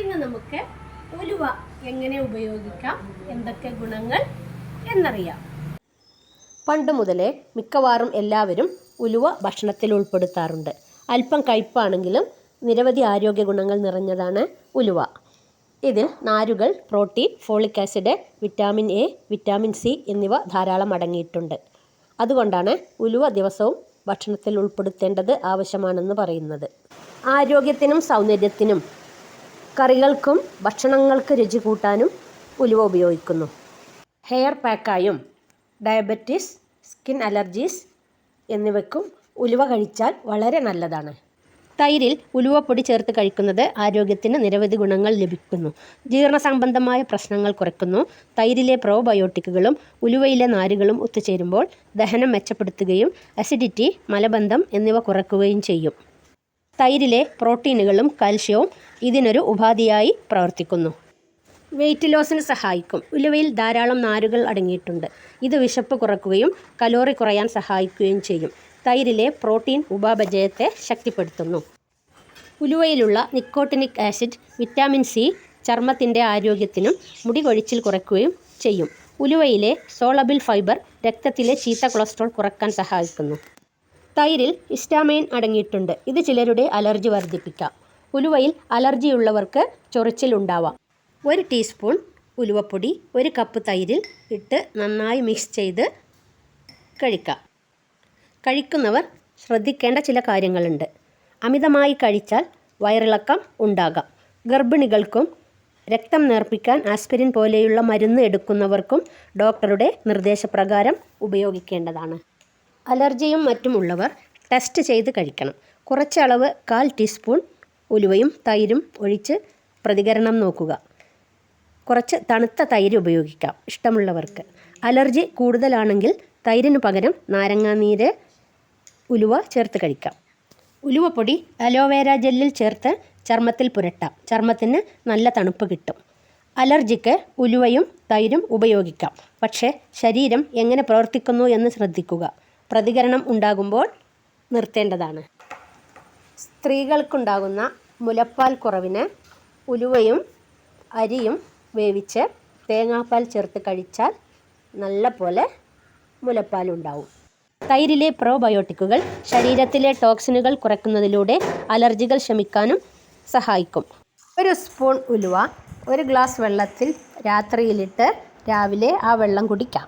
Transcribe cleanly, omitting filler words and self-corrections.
ഇന്ന് നമുക്ക് ഉലുവ എങ്ങനെ ഉപയോഗിക്കാം, എന്തൊക്കെ ഗുണങ്ങൾ എന്നറിയാം. പണ്ട് മുതലേ മിക്കവാറും എല്ലാവരും ഉലുവ ഭക്ഷണത്തിൽ ഉൾപ്പെടുത്താറുണ്ട്. അല്പം കയ്പാണെങ്കിലും നിരവധി ആരോഗ്യ ഗുണങ്ങൾ നിറഞ്ഞതാണ് ഉലുവ. ഇതിൽ നാരുകൾ, protein, folic acid, vitamin A, vitamin C എന്നിവ ധാരാളം അടങ്ങിയിട്ടുണ്ട്. അതുകൊണ്ടാണ് ഉലുവ ദിവസവും ഭക്ഷണത്തിൽ ഉൾപ്പെടുത്തേണ്ടത് ആവശ്യമാണെന്ന് പറയുന്നത്. ആരോഗ്യത്തിനും സൗന്ദര്യത്തിനും കറികൾക്കും ഭക്ഷണങ്ങൾക്ക് രുചി കൂട്ടാനും ഉലുവ ഉപയോഗിക്കുന്നു. ഹെയർ പാക്കായും ഡയബറ്റിസ്, സ്കിൻ അലർജീസ് എന്നിവയ്ക്കും ഉലുവ കഴിച്ചാൽ വളരെ നല്ലതാണ്. തൈരിൽ ഉലുവപ്പൊടി ചേർത്ത് കഴിക്കുന്നത് ആരോഗ്യത്തിന് നിരവധി ഗുണങ്ങൾ ലഭിക്കുന്നു. ജീർണ സംബന്ധമായ പ്രശ്നങ്ങൾ കുറയ്ക്കുന്നു. തൈരിലെ പ്രോബയോട്ടിക്കുകളും ഉലുവയിലെ നാരുകളും ഒത്തുചേരുമ്പോൾ ദഹനം മെച്ചപ്പെടുത്തുകയും അസിഡിറ്റി, മലബന്ധം എന്നിവ കുറയ്ക്കുകയും ചെയ്യും. തൈരിലെ പ്രോട്ടീനുകളും കാൽഷ്യവും ഇതിനൊരു ഉപാധിയായി പ്രവർത്തിക്കുന്നു. വെയിറ്റ് ലോസിന് സഹായിക്കും. ഉലുവയിൽ ധാരാളം നാരുകൾ അടങ്ങിയിട്ടുണ്ട്. ഇത് വിശപ്പ് കുറയ്ക്കുകയും കലോറി കുറയാൻ സഹായിക്കുകയും ചെയ്യും. തൈരിലെ പ്രോട്ടീൻ ഉപാപചയത്തെ ശക്തിപ്പെടുത്തുന്നു. ഉലുവയിലുള്ള നിക്കോട്ടിനിക് ആസിഡ്, വിറ്റാമിൻ സി ചർമ്മത്തിൻ്റെ ആരോഗ്യത്തിനും മുടി കൊഴിച്ചിൽ കുറയ്ക്കുകയും ചെയ്യും. ഉലുവയിലെ സോളബിൾ ഫൈബർ രക്തത്തിലെ ചീത്ത കൊളസ്ട്രോൾ കുറയ്ക്കാൻ സഹായിക്കുന്നു. തൈരിൽ ഹിസ്റ്റാമൈൻ അടങ്ങിയിട്ടുണ്ട്. ഇത് ചിലരുടെ അലർജി വർദ്ധിപ്പിക്കാം. ഉലുവയിൽ അലർജിയുള്ളവർക്ക് ചൊറിച്ചിൽ ഉണ്ടാവാം. 1 ടീസ്പൂൺ ഉലുവപ്പൊടി 1 കപ്പ് തൈരിൽ ഇട്ട് നന്നായി മിക്സ് ചെയ്ത് കഴിക്കാം. കഴിക്കുന്നവർ ശ്രദ്ധിക്കേണ്ട ചില കാര്യങ്ങളുണ്ട്. അമിതമായി കഴിച്ചാൽ വയറിളക്കം ഉണ്ടാകാം. ഗർഭിണികൾക്കും രക്തം നേർപ്പിക്കാൻ ആസ്പിരിൻ പോലെയുള്ള മരുന്ന് എടുക്കുന്നവർക്കും ഡോക്ടറുടെ നിർദ്ദേശപ്രകാരം ഉപയോഗിക്കേണ്ടതാണ്. അലർജിയും മറ്റുമുള്ളവർ ടെസ്റ്റ് ചെയ്ത് കഴിക്കണം. കുറച്ച് അളവ് 1/4 ടീസ്പൂൺ ഉലുവയും തൈരും ഒഴിച്ച് പ്രതികരണം നോക്കുക. കുറച്ച് തണുത്ത തൈര് ഉപയോഗിക്കാം ഇഷ്ടമുള്ളവർക്ക്. അലർജി കൂടുതലാണെങ്കിൽ തൈരിനു പകരം നാരങ്ങാനീര്, ഉലുവ ചേർത്ത് കഴിക്കാം. ഉലുവപ്പൊടി അലോവേര ജെല്ലിൽ ചേർത്ത് ചർമ്മത്തിൽ പുരട്ടാം. ചർമ്മത്തിന് നല്ല തണുപ്പ് കിട്ടും. അലർജിക്ക് ഉലുവയും തൈരും ഉപയോഗിക്കാം. പക്ഷേ ശരീരം എങ്ങനെ പ്രവർത്തിക്കുന്നു എന്ന് ശ്രദ്ധിക്കുക. പ്രതികരണം ഉണ്ടാകുമ്പോൾ നിർത്തേണ്ടതാണ്. സ്ത്രീകൾക്കുണ്ടാകുന്ന മുലപ്പാൽ കുറവിന് ഉലുവയും അരിയും വേവിച്ച് തേങ്ങാപ്പാൽ ചേർത്ത് കഴിച്ചാൽ നല്ല പോലെ മുലപ്പാലുണ്ടാവും. തൈരിലെ പ്രോബയോട്ടിക്കുകൾ ശരീരത്തിലെ ടോക്സിനുകൾ കുറയ്ക്കുന്നതിലൂടെ അലർജികൾ ശമിക്കാനും സഹായിക്കും. 1 സ്പൂൺ ഉലുവ 1 ഗ്ലാസ് വെള്ളത്തിൽ രാത്രിയിലിട്ട് രാവിലെ ആ വെള്ളം കുടിക്കാം.